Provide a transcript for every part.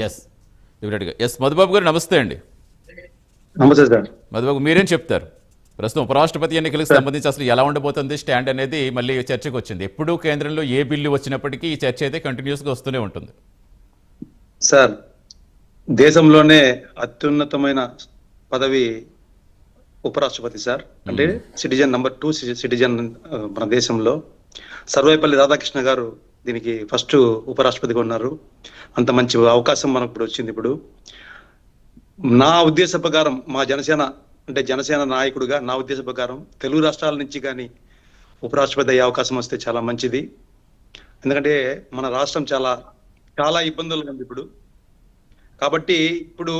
Yes డెఫినెట్గా. Yes Madhubabu గారు నమస్తే అండి. నమస్తే సార్. మధుబాబు మీరేం చెప్తారు? ప్రస్తుతం ఉపరాష్ట్రపతి ఎన్నికలకు సార్, సంబంధించి అసలు ఎలా ఉండబోతుంది స్టాండ్ అనేది మళ్ళీ చర్చకు వచ్చింది. ఎప్పుడూ కేంద్రంలో ఏ బిల్లు వచ్చినప్పటికీ ఈ చర్చ అయితే కంటిన్యూస్గా వస్తూనే ఉంటుంది. సార్ దేశంలోనే అత్యున్నతమైన పదవి ఉపరాష్ట్రపతి సార్. అంటే సిటిజన్ నంబర్ 2 సిటిజన్ మన దేశంలో. సర్వేపల్లి రాధాకృష్ణ గారు దీనికి ఫస్ట్ ఉపరాష్ట్రపతిగా ఉన్నారు. అంత మంచి అవకాశం మనకు ఇప్పుడు వచ్చింది. ఇప్పుడు నా ఉద్దేశ ప్రకారం మా జనసేన నాయకుడిగా నా ఉద్దేశ ప్రకారం తెలుగు రాష్ట్రాల నుంచి కానీ ఉపరాష్ట్రపతి అయ్యే అవకాశం వస్తే చాలా మంచిది. ఎందుకంటే మన రాష్ట్రం చాలా చాలా ఇబ్బందులు ఉంది ఇప్పుడు. కాబట్టి ఇప్పుడు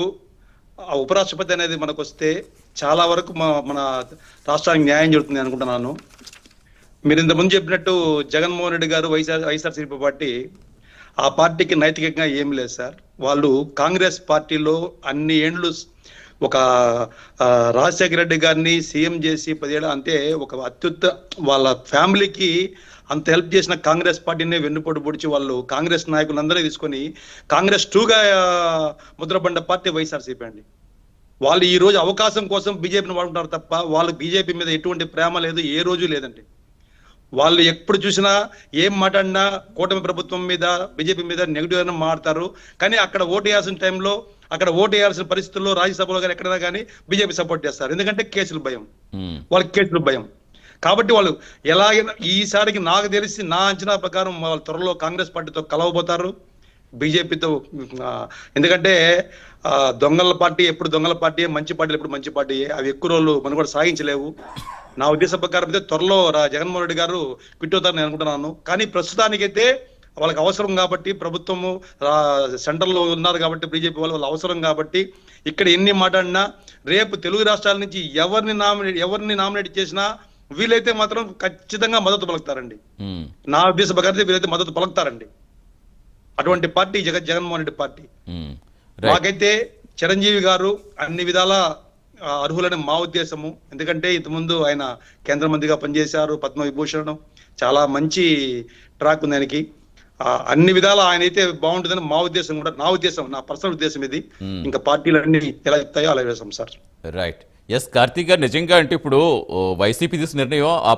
ఆ ఉపరాష్ట్రపతి అనేది మనకు వస్తే చాలా వరకు మన రాష్ట్రానికి న్యాయం జరుగుతుంది అనుకుంటున్నాను. మీరు ఇంతకుముందు చెప్పినట్టు జగన్మోహన్ రెడ్డి గారు వైఎస్ఆర్సీపీ పార్టీ, ఆ పార్టీకి నైతికంగా ఏం లేదు సార్. వాళ్ళు కాంగ్రెస్ పార్టీలో అన్ని ఏండ్లు ఒక రాజశేఖర రెడ్డి గారిని సీఎం చేసి 10 ఏళ్ళు అంటే ఒక వాళ్ళ ఫ్యామిలీకి అంత హెల్ప్ చేసిన కాంగ్రెస్ పార్టీనే వెన్నుపోటు పొడిచి వాళ్ళు కాంగ్రెస్ నాయకులందరూ తీసుకొని కాంగ్రెస్ 2గా ముద్రపడ్డ పార్టీ వైఎస్ఆర్సీపీ అండి. వాళ్ళు ఈ రోజు అవకాశం కోసం బీజేపీని వాడుకుంటారు తప్ప వాళ్ళు బీజేపీ మీద ఎటువంటి ప్రేమ లేదు, ఏ రోజు లేదండి. వాళ్ళు ఎప్పుడు చూసినా ఏం మాట్లాడినా కూటమి ప్రభుత్వం మీద బీజేపీ మీద నెగిటివ్ అయినా మాట్లాడతారు. కానీ అక్కడ ఓటు వేయాల్సిన టైంలో అక్కడ ఓటు వేయాల్సిన పరిస్థితుల్లో రాజ్యసభలో కానీ ఎక్కడైనా కానీ బీజేపీ సపోర్ట్ చేస్తారు. ఎందుకంటే కేసులు భయం, వాళ్ళకి కేసులు భయం. కాబట్టి వాళ్ళు ఎలాగైనా ఈసారికి నాకు తెలిసి నా అంచనా ప్రకారం వాళ్ళు త్వరలో కాంగ్రెస్ పార్టీతో కలవబోతారు బీజేపీతో. ఎందుకంటే దొంగల పార్టీ ఎప్పుడు దొంగల పార్టీ, మంచి పార్టీలు ఎప్పుడు మంచి పార్టీ, అవి ఎక్కువ రోజులు మనం కూడా సాగించలేవు. నా ఉద్దేశ ప్రకారం అయితే త్వరలో జగన్మోహన్ రెడ్డి గారు క్విట్ అవుతారని నేను అనుకుంటున్నాను. కానీ ప్రస్తుతానికైతే వాళ్ళకి అవసరం కాబట్టి, ప్రభుత్వము సెంట్రల్ లో ఉన్నారు కాబట్టి బీజేపీ వాళ్ళు అవసరం కాబట్టి ఇక్కడ ఎన్ని మాట్లాడినా రేపు తెలుగు రాష్ట్రాల నుంచి ఎవరిని నామినేట్ చేసినా వీలైతే మాత్రం ఖచ్చితంగా మద్దతు పలుకుతారండి. నా ఉద్దేశ ప్రకారం వీలైతే మద్దతు పలుకుతారండి. అటువంటి పార్టీ జగన్మోహన్ రెడ్డి పార్టీ. మాకైతే చిరంజీవి గారు అన్ని విధాల అర్హులని మా ఉద్దేశము. ఎందుకంటే ఇంతకుముందు ఆయన కేంద్ర మంత్రిగా పనిచేశారు, పద్మవిభూషణం, చాలా మంచి ట్రాక్ ఉంది ఆయనకి. అన్ని విధాల ఆయన అయితే బాగుంటుందని మా ఉద్దేశం కూడా, నా ఉద్దేశం, నా పర్సనల్ ఉద్దేశం ఇది. ఇంకా పార్టీలన్నీ ఎలా చెప్తాయో అలా వేసాం సార్. రైట్. ఎస్ కార్తీక్ గారు, నిజంగా అంటే ఇప్పుడు వైసీపీ తీసుకున్న నిర్ణయం ఆ